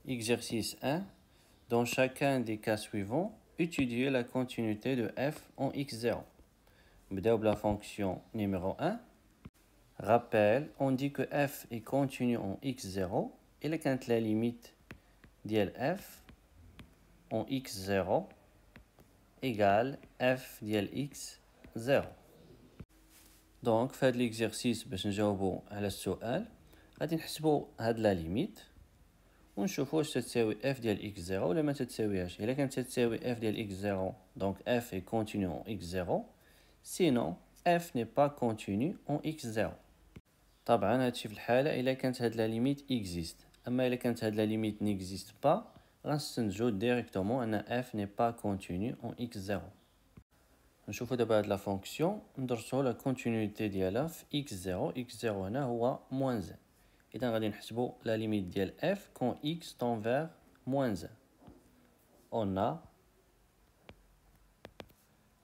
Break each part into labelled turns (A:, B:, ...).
A: Exercice 1. Dans chacun des cas suivants, étudiez la continuité de f en x0. نبداو la fonction numéro 1. Rappel, on dit que f est continu en x0 et quand la limite ديال f en x0 égale f ديال x0. Donc, في هذا l'exercice باش نجاوبو على السؤال غادي نحسبو هاد لا ليميت ونشوفو واش تساوي f ديال x0 ولا ما تتساويهاش. الا كانت تساوي f ديال x0 donc f est continu en x0. Sinon f n'est pas continu en x0. طبعا هادشي في الحالة الا كانت هاد لا ليميت existe. اما الا كانت هاد لا ليميت n'existe pas غنستنتجو ديريكتومون ان f n'est pas continu en x0. نشوفو دابا هاد لا فونكسيون ندرسو لا كونتينيتي ديالها في x0. x0 هنا هو موان 1. إذا غادي نحسبو لا ليميت ديال f quand x tend vers moins 1. On a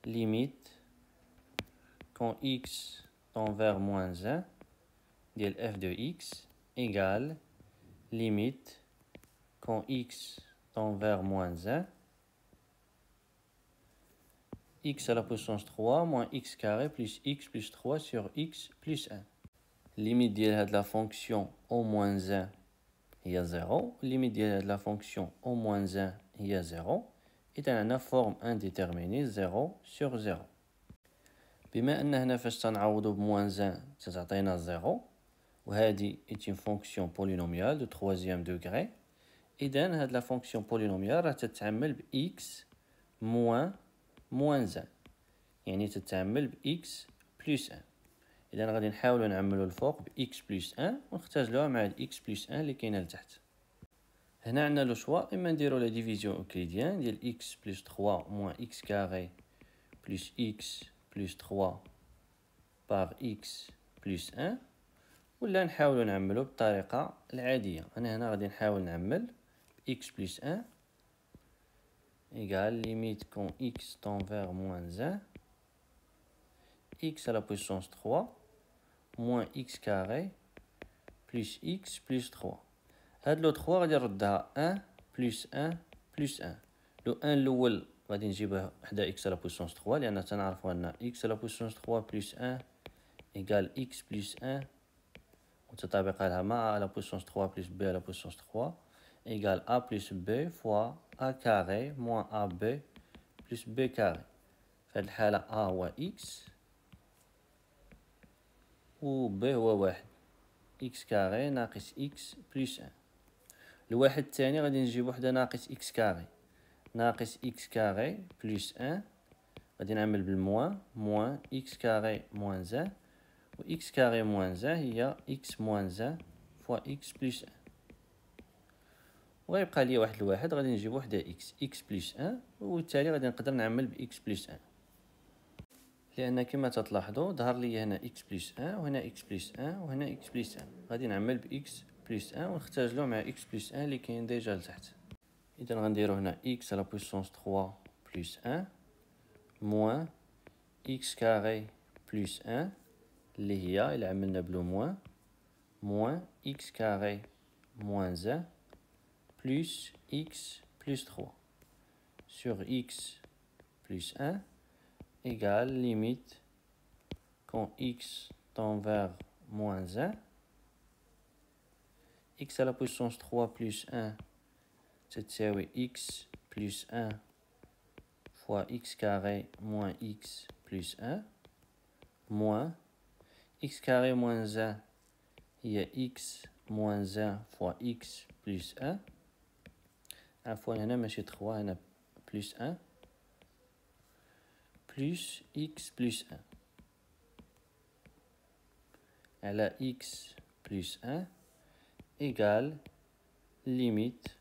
A: limite quand x tend vers moins 1 ديال f de x égale limite quand x tend vers moins 1 x à la puissance 3 moins x carré plus x plus 3 sur x plus 1. Limite ديال هاد لا فونكسيون au moins 1 هي 0. Limite ديال هاد لا فونكسيون au moins 1 هي 0. إذا عندنا forme indéterminée 0 sur 0. بما أن هنا فاش تنعوضو بموان 1 تتعطينا 0 وهادي est une fonction polynomiale de 3e degré. إذا هاد لا فونكسيون polynomiale راه تتعمل ب x moins 1 يعني تتعمل ب x plus 1. إذا غادي نحاولو نعملو الفوق ب x plus 1 ونختزلوها مع x plus 1 اللي كاينه لتحت. هنا عندنا لو شوا اما نديرو لا ديفيزيون اوكليديان ديال x plus 3 moins x carré plus x plus 3 par x plus 1 ولا نحاولو نعملو بالطريقة العادية. أنا هنا غادي نحاول نعمل x plus 1 égale limite quand x tend vers moins 1 x à la puissance 3 moins x carré plus x plus 3. هاد لو 3 غادي نردها 1 plus 1 plus 1. لو 1 الأول غادي نجيبه حدا x à la puissance 3 لأن تنعرفو أن x à la puissance 3 plus 1 égale x plus 1 متطابقة لها مع a à la puissance 3 plus b à la puissance 3 égale a plus b fois a carré moins ab plus b carré. في هاد الحالة a هو x و b هو 1 x carré ناقص x plus 1. الواحد الثاني غادي نجيبو حدا ناقص x carré. ناقص x carré plus 1 غادي نعمل بالموان موان x carré moins 1 و x carré moins 1 هي x moins 1 fois x plus 1 وغيبقى ليا واحد الواحد غادي نجيبو حدا x plus 1 وبالتالي غادي نقدر نعمل ب x plus 1 لأن كما تلاحظوا ظهر لي هنا x plus 1 وهنا x plus 1 وهنا x plus 1. غادي نعمل ب x plus 1 ونختزلو مع x plus 1 اللي كاين ديجا لتحت. إذا غنديرو هنا x à la puissance 3 plus 1 moins x carré plus 1 اللي هي إلا عملنا بلو موان moins x carré moins 1 plus x plus 3 sur x plus 1 égale limite quand x tend vers moins 1 x à la puissance 3 plus 1 تساوي x plus 1 fois x carré moins x plus 1 moins x carré moins 1 هي x moins 1 fois x plus 1 عفوا هنا ماشي 3 هنا plus 1 plus x plus 1 على x plus 1 égale limite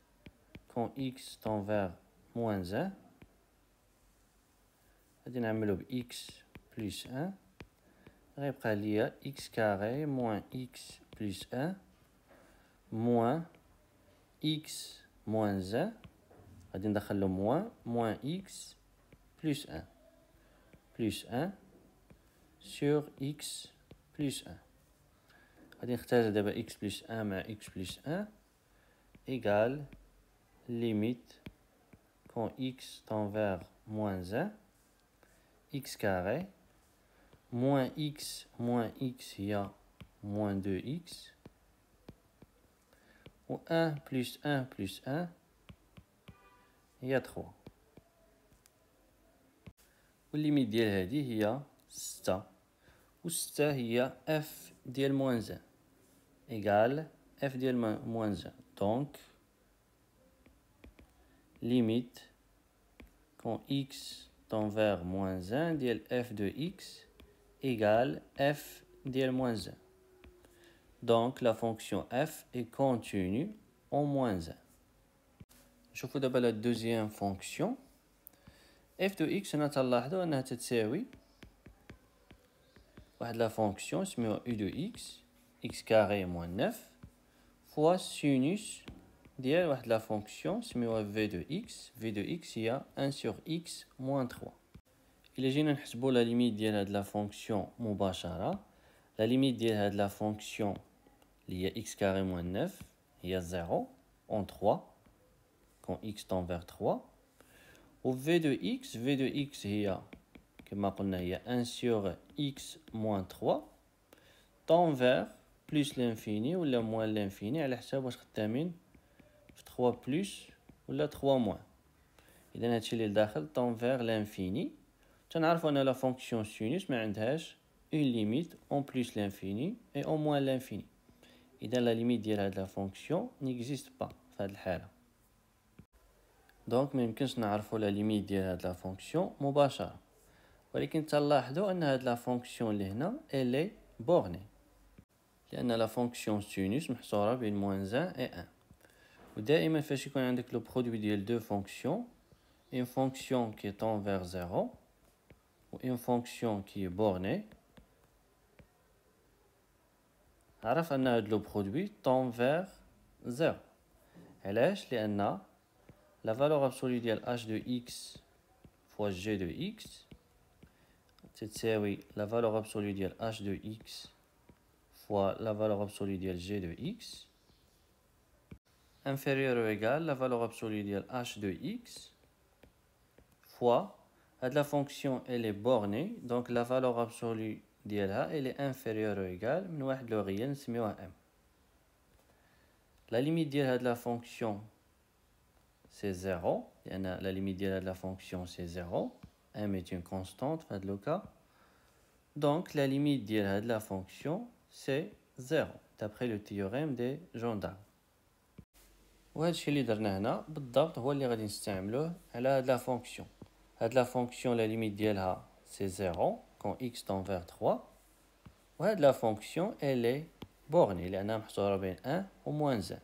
A: quand x tend vers moins 1 غادي نعملو ب x plus 1 غيبقى ليا x carré moins x plus 1 moins x moins 1 غادي ندخلو moins x plus 1 plus 1 sur x plus 1. غادي نختار دابا x plus 1 مع x plus 1 égale limite quand x tend vers moins 1, x carré, moins x, il y a moins 2x, ou 1 plus 1 plus 1, il y a 3. والليميت ديال هذه هي 6 و 6 هي f ديال moins 1 égale f ديال moins 1. Donc limite quand x tend vers moins 1 ديال f de x égale f ديال moins 1. Donc la fonction f est continue en moins 1. نشوفوا دابا la deuxième fonction. f de x هنا تلاحظوا أنها تتساوي واحد لا فونكسيون سميوها u de x carré moins 9 fois sinus ديال واحد لا فونكسيون سميوها v de x هي 1 sur x moins 3. إلا جينا نحسبوا لا ليميت ديال هاد لا فونكسيون مباشرة، لا ليميت ديال هاد لا فونكسيون اللي هي x carré moins 9 هي 0 en 3 quand x tend vers 3. و v de x هي كما قلنا هي 1 sur x moins 3 tend vers plus l'infini ولا moins l'infini على حساب واش خدامين في 3 plus ولا 3 moins. إذا هادشي اللي لداخل tend vers l'infini. تنعرفو أن لا فونكسيون sinus ما عندهاش une limite en plus l'infini et en moins l'infini. إذا لا ليميت ديال هاد لا فونكسيون n'existe pas في هاد الحالة. دونك ما يمكنش نعرفو لا ليميت ديال هاد لا فونكسيون مباشرة، ولكن تلاحظوا أن هاد لا فونكسيون اللي هنا إلي بورني، لأن لا فونكسيون sinus محصورة بين moins 1 et 1. ودائما فاش يكون عندك لو برودوي ديال دو فونكسيون، une fonction qui tend vers 0 ou une fonction qui est bornée، عرف أن هاد لو برودوي tend vers 0. علاش؟ لأن la valeur absolue ديال h de x fois g de x تتساوي la valeur absolue ديال h de x fois la valeur absolue ديال g de x inférieur ou égal la valeur absolue ديال h de x fois هاد la fonction elle est bornée, donc la valeur absolue ديالها elle est inférieure ou égale من واحد لو réel نسميوها m. La limite ديال هاد la fonction c'est 0 لأن la limite ديال هاد la fonction c'est 0. m est une constante في هاد لو cas. Donc la limite ديال هاد la fonction c'est 0 d'après le théorème des gendarmes. وهادشي اللي درنا هنا بالضبط هو اللي غادي نستعملوه على هاد لا فونكسيون. هاد لا فونكسيون لا ليميت ديالها سي 0 quand x tend vers 3 وهاد لا فونكسيون elle est bornée لأنها محصورة بين 1 و moins 1.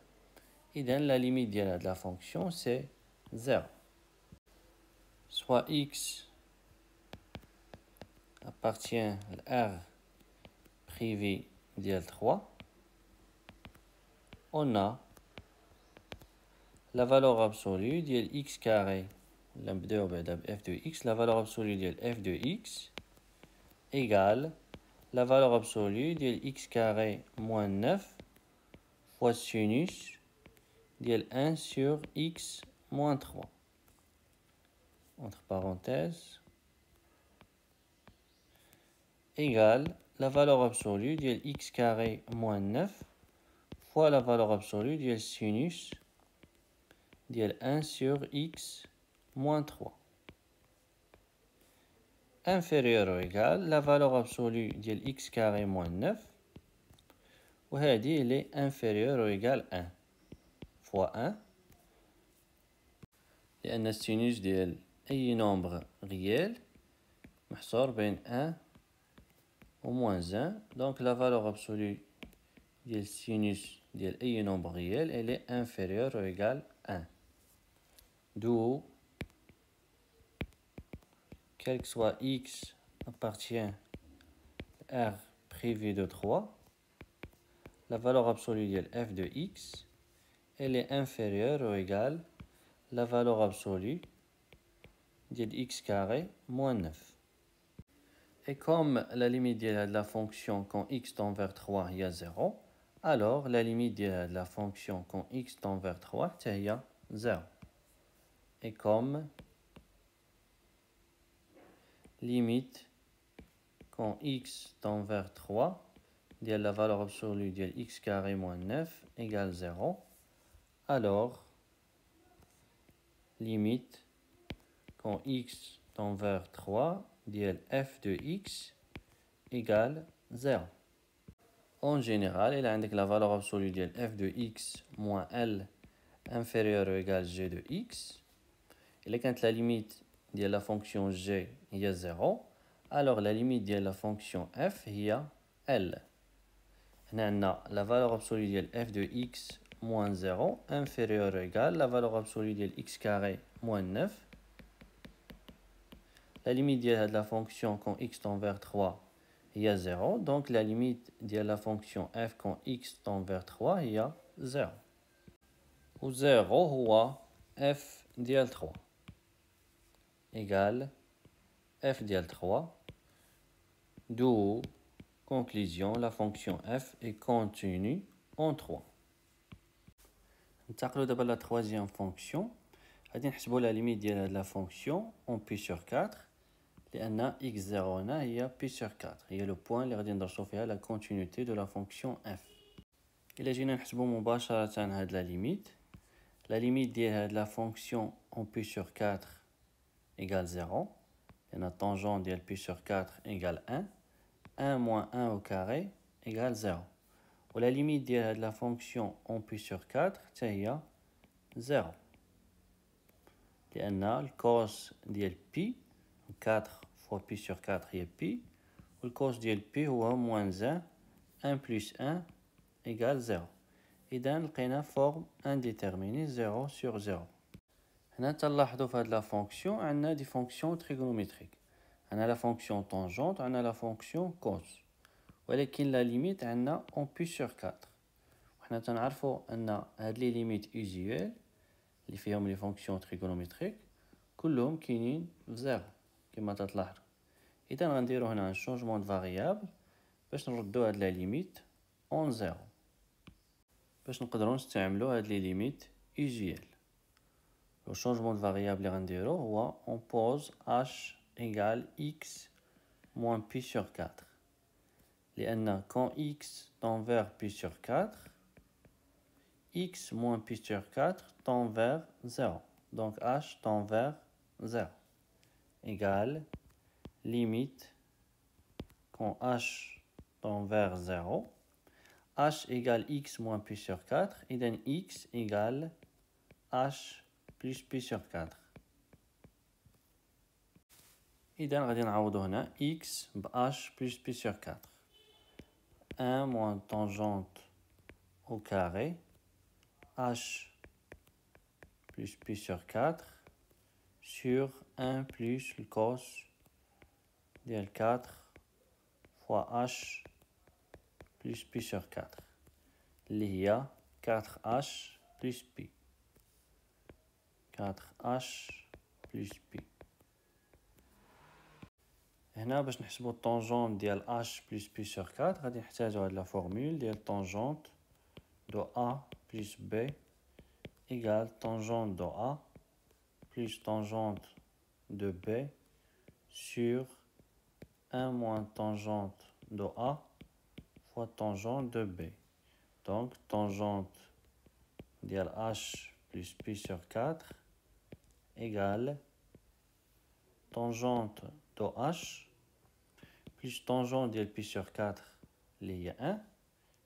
A: إذن لا ليميت ديال هاد لا فونكسيون سي 0. Soit x appartient à R privé ديال 3. On a la valeur absolue ديال x carré là نبداو بعدا ب f de x. La valeur absolue ديال f de x égale la valeur absolue ديال x carré moins 9 fois sinus ديال 1 sur x moins 3 entre parenthèses égale la valeur absolue ديال x carré moins 9 fois la valeur absolue ديال sinus ديال 1 sur x moins 3 inférieur ou égal la valeur absolue ديال x carré moins 9 وهذه elle est inférieure ou égal 1 fois 1 لأن السينوس ديال أي nombre réel محصور بين 1 و moins 1. Donc la valeur absolue ديال sinus ديال أي nombre réel elle est inférieure ou égal 1. D'où quel que soit x appartient à R privé de 3, la valeur absolue de f de x elle est inférieure ou égale la valeur absolue de x carré moins 9. Et comme la limite de la fonction quand x tend vers 3 il y a 0, alors la limite de la fonction quand x tend vers 3 il y a 0. Et comme limite quand x tend vers 3, la valeur absolue de x carré moins 9 égale 0, alors limite quand x tend vers 3, f de x égale 0. En général, il y a la valeur absolue de f de x moins l inférieur ou égal g de x. Et quand la limite de la fonction g est 0, alors la limite de la fonction f est l. On a la valeur absolue de f de x moins 0 inférieur ou égal la valeur absolue de x carré moins 9. La limite de la fonction quand x tend vers 3 est 0. Donc la limite de la fonction f quand x tend vers 3 est 0. Ou 0 est f de 3 égale f de 3. D'où conclusion, la fonction f est continue en 3. ننتقلوا دابا la troisième fonction. غادي نحسبوا la limite de la fonction en pi sur 4 لأن x0 هنا هي pi sur 4 هي le point اللي غادي ندرسوا فيها la continuité de la fonction f. إلا جينا نحسبوا مباشرة هاد la limite, la limite ديال هاد la fonction en pi sur 4 égale 0 لأن tangente ديال pi sur 4 égale 1. 1 moins 1 au carré égale 0. Ou la limite de la fonction en pi sur 4 c'est 0. لأن الكوس ديال pi 4 fois pi sur 4 هي pi. و الكوس ديال pi هو moins 1. 1 plus 1 égale 0. إذا لقينا forme indéterminée 0 sur 0. هنا تلاحظوا في هاد la fonction عندنا des fonctions trigonométriques. On a la fonction tangente, on a la fonction cos. ولكن la limite عندنا en pi sur 4. وحنا تنعرفوا أن هاد les limites usuelles اللي فيهم les fonctions trigonométriques كلهم كاينين في 0 كما تلاحظوا. إذا غنديرو هنا un changement de variable باش نردو هاد la limite en 0 باش نقدروا نستعملوا هاد les limites usuelles. Le changement de variable اللي غنديرو هو on pose h égale x moins pi sur 4. لأن quand x tend vers pi sur 4, x moins pi sur 4 tend vers 0. Donc h tend vers 0. Égale limite quand h tend vers 0. h égale x moins pi sur 4. Et donc x égale h plus pi sur 4. إذا غادي نعوضو هنا x ب h plus pi sur 4. 1 moins tangente au carré h plus pi sur 4 sur 1 plus le cos de 4 fois h plus pi sur 4. Il y a 4h plus pi. 4h plus pi. هنا باش نحسبوا الطونجون ديال h plus pi sur 4 غادي نحتاجوا هاد لا فورمول ديال tangente de a plus b égale tangente de a plus tangente de b sur 1 moins tangente de a fois tangente de b. Donc tangente ديال h plus pi sur 4 égale tangente de h plus tangente de pi sur 4 lié 1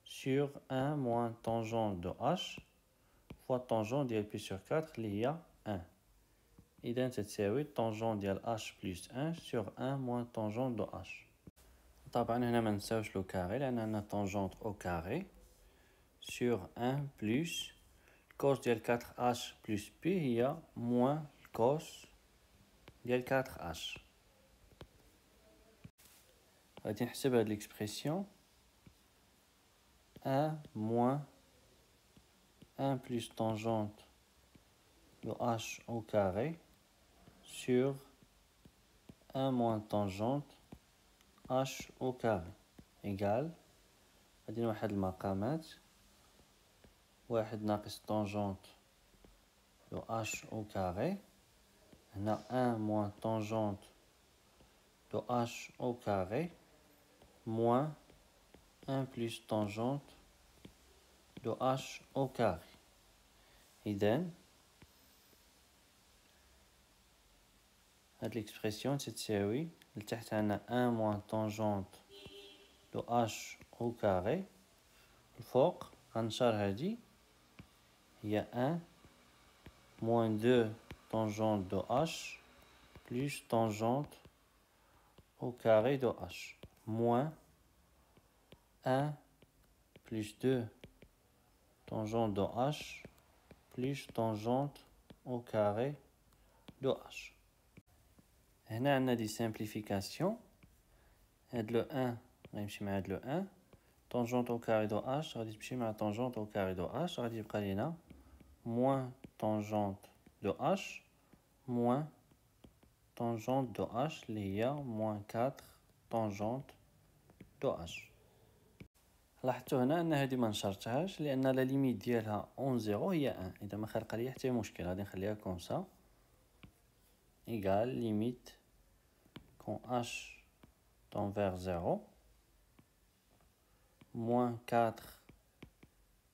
A: sur 1 moins tangente de h fois tangente de pi sur 4 lié 1. إذا تساوي tangente ديال h plus 1 sur 1 moins tangente de h. طبعا هنا ما نساوش لو كاري لأن عندنا tangente au carré sur 1 plus cos ديال 4h plus pi هي moins cos ديال 4h. غادي نحسب هاد l'expression 1 moins 1 plus tangente de h au carré sur 1 moins tangente h au carré égale غادي نوحد المقامات 1 ناقص tangente de h au carré. On a 1 moins tangente de h au carré moins 1 plus tangente de h au carré. إذن هاد l'expression تساوي لتحت عنا 1 moins tangente de h au carré. الفوق غنشر هادي هي 1 moins 2 tangente de h plus tangente au carré de h moins 1 plus 2 tangente de h plus tangente au carré de h. هنا عندنا دي simplification. هاد لو 1 غيمشي مع هاد لو 1. tangente au carré de h غادي تمشي مع tangente au carré de h. غادي يبقى لينا moins tangente de h moins tangente de h اللي هي moins 4 tangente de h. لاحظتوا هنا ان هذه ما نشرتهاش لان لا ليميت ديالها اون زيرو هي 1. اذا ما خلق لي حتى مشكل غادي نخليها كوم سا ايغال ليميت كون h tend vers 0 moins 4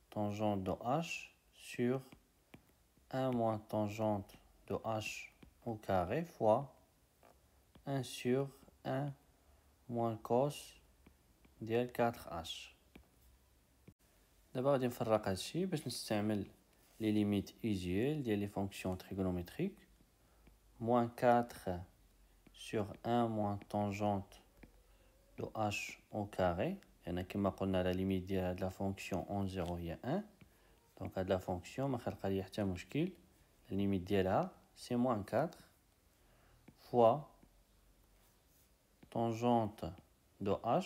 A: tangente de h sur 1 moins tangente de h au carré fois 1 sur 1 moins cos ديال 4h. دابا غادي نفرق هادشي باش نستعمل لي ليميت usuel ديال لي فونكسيون trigonométriques. moins 4 sur 1 moins tangente de h au carré. لأن كما قلنا لا ليميت ديال هاد لا فونكسيون اون زيرو هي 1. دونك هاد لا فونكسيون ما خلق ليا حتى مشكل. لا ليميت ديالها سي moins 4 fois tangente de h.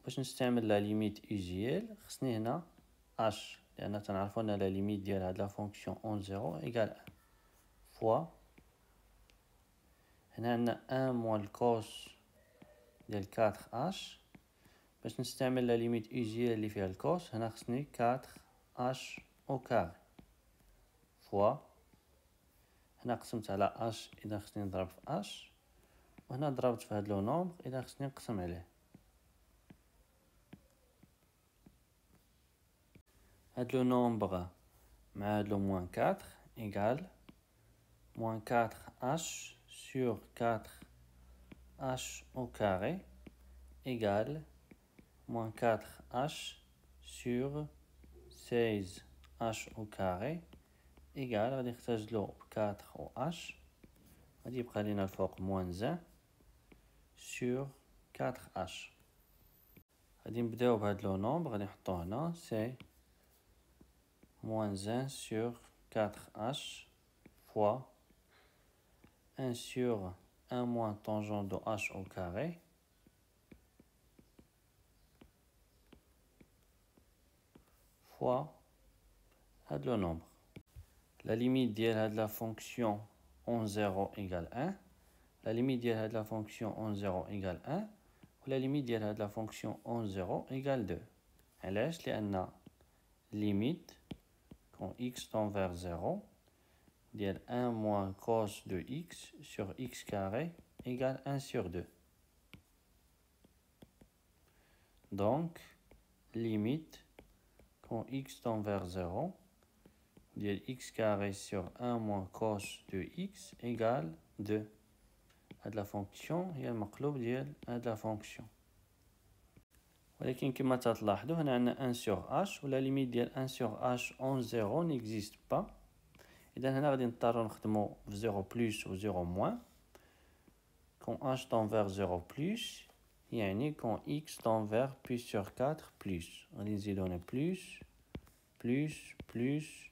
A: باش نستعمل لا ليميت usuel خصني هنا h لأن تنعرفو أن لا ليميت ديال هاد لا فونكسيون اون زيرو إيكال 1 فوا هنا عندنا 1 موان الكوس ديال 4h. باش نستعمل لا ليميت usuel اللي فيها الكوس هنا خصني 4h au carré فوا هنا قسمت على h إذا خصني نضرب في h وهنا ضربت في هاد لو نومبر إذا خصني نقسم عليه. هاد لو نومبر مع هاد لو موان 4 إيكال moins 4h sur 4h au carré égale moins 4h sur 16h au carré égale غادي نختزلو 4 و h غادي يبقى لينا الفوق moins 1 sur 4h. غادي نبداو بهاد لو نومبر غادي نحطو هنا سي moins 1 sur 4h fois 1 sur 1 moins tangente de h au carré fois هاد le nombre. La limite de la fonction en 0 égale 1. La limite de la fonction en 0 égale 1. Ou la limite de la fonction en 0 égale 2. علاش؟ لأن limite quand x tend vers 0 ديال 1 moins cos de x sur x carré égale 1 sur 2. Donc, limite, quand x tend vers 0, ديال x carré sur 1 moins cos de x égale 2. هاد لا فونكسيون هي المقلوب ديال هاد لا فونكسيون. ولكن كما تلاحظوا هنا عندنا 1 sur h ولا ليميت ديال 1 sur h en 0 n'existe pas. إذا هنا غادي نضطرو نخدمو في 0 بلس و 0 موان. quand h tend vers 0 plus يعني quand x tend vers plus sur 4 plus غادي نزيدو هنا plus plus plus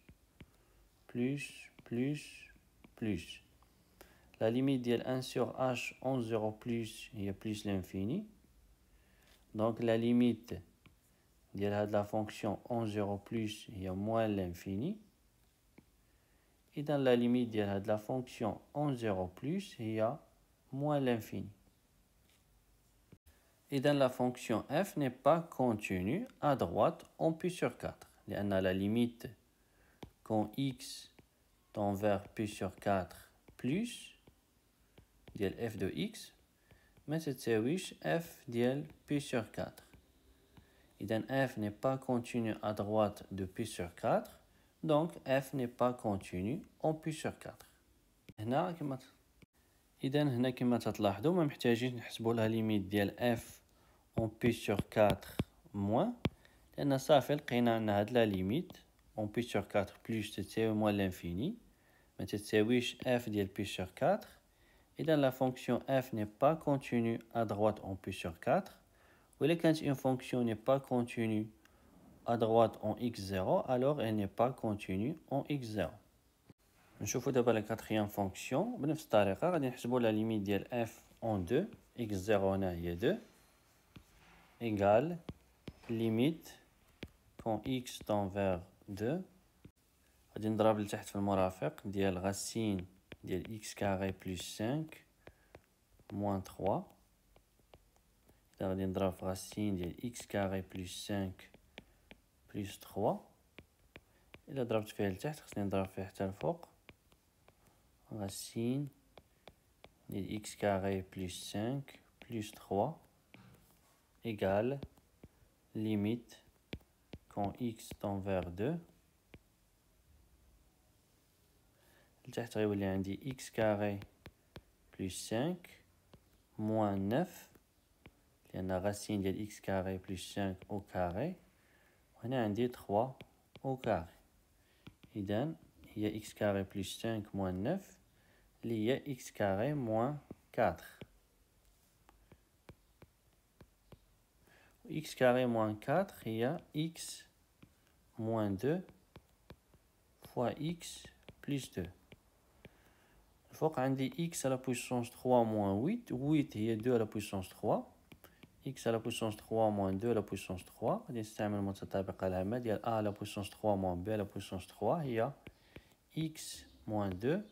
A: plus plus plus. La limite ديال 1 sur h en 0 plus هي plus l'infini. Donc la limite ديال هاد la fonction en 0 plus هي moins l'infini. إذا la limite ديال هاد la fonction en 0 plus هي moins l'infini. إذا la fonction f n'est pas continue à droite en pi sur 4 لأن la limite quand x tend vers p sur 4 plus ديال f de x ما تتساويش f ديال p sur 4. إذن f n'est pas continu à droite de p sur 4, donc f n'est pas continu en p sur 4. هنا كما تلاحظوا ما محتاجين نحسبوا لها ليميت ديال f en p sur 4 moins لأن صافي لقينا أن هاد لا ليميت en p sur 4 plus تتساوي moins l'infini ما تتساويش f ديال p sur 4. إذن la fonction f n'est pas continue à droite en p sur 4. وإلا كانت une fonction n'est pas continue à droite en x0 alors elle n'est pas continue en x0. نشوفوا دابا لا كاتريام فونكسيون بنفس الطريقه غادي نحسبوا لا ليميت ديال f en 2 x0 هنا هي 2 égale limite quand x tend vers 2 غادي نضرب لتحت في المرافق ديال غاسين ديال x carré plus 5 moins 3 إذا غادي نضرب في غاسين ديال x carré plus 5 plus 3 إلا ضربت فيها لتحت خصني نضرب فيها حتى الفوق racine de x carré plus 5 plus 3 égale limite quand x tend vers 2 لتحت غيولي عندي x carré plus 5 moins 9 لأن racine ديال x carré plus 5 au carré وهنا عندي 3 au carré. إذن هي x carré plus 5 moins 9 اللي هي x carré moins 4. x carré moins 4 هي x moins 2 fois x plus 2. الفوق عندي x à la puissance 3 moins 8. 8 هي 2 à la puissance 3. x à la puissance 3 moins 2 à la puissance 3. غادي نستعمل المتطابقة العامة ديال a à la puissance 3 moins b à la puissance 3 هي x moins 2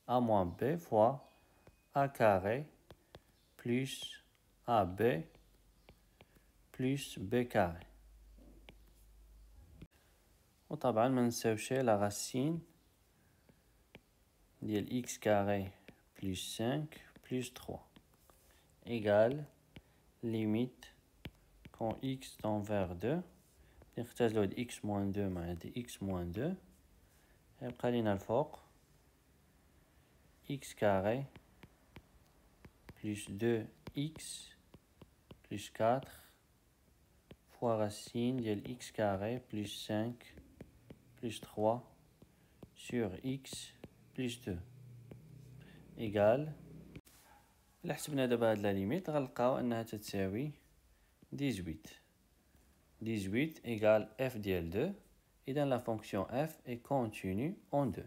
A: a moins b fois a carré plus ab plus b carré. وطبعا ما ننساوش لا racine ديال x carré plus 5 plus 3 égale limite quand x tend vers 2 نختزلو هاد x moins 2 مع هاد x moins 2 يبقى لينا الفوق x carré plus 2x plus 4 fois racine ديال x carré plus 5 plus 3 sur x plus 2 égale إلا حسبنا دابا هاد لا ليميت غنلقاو أنها تتساوي 18 égale f ديال 2. إذن la fonction f est continue en 2.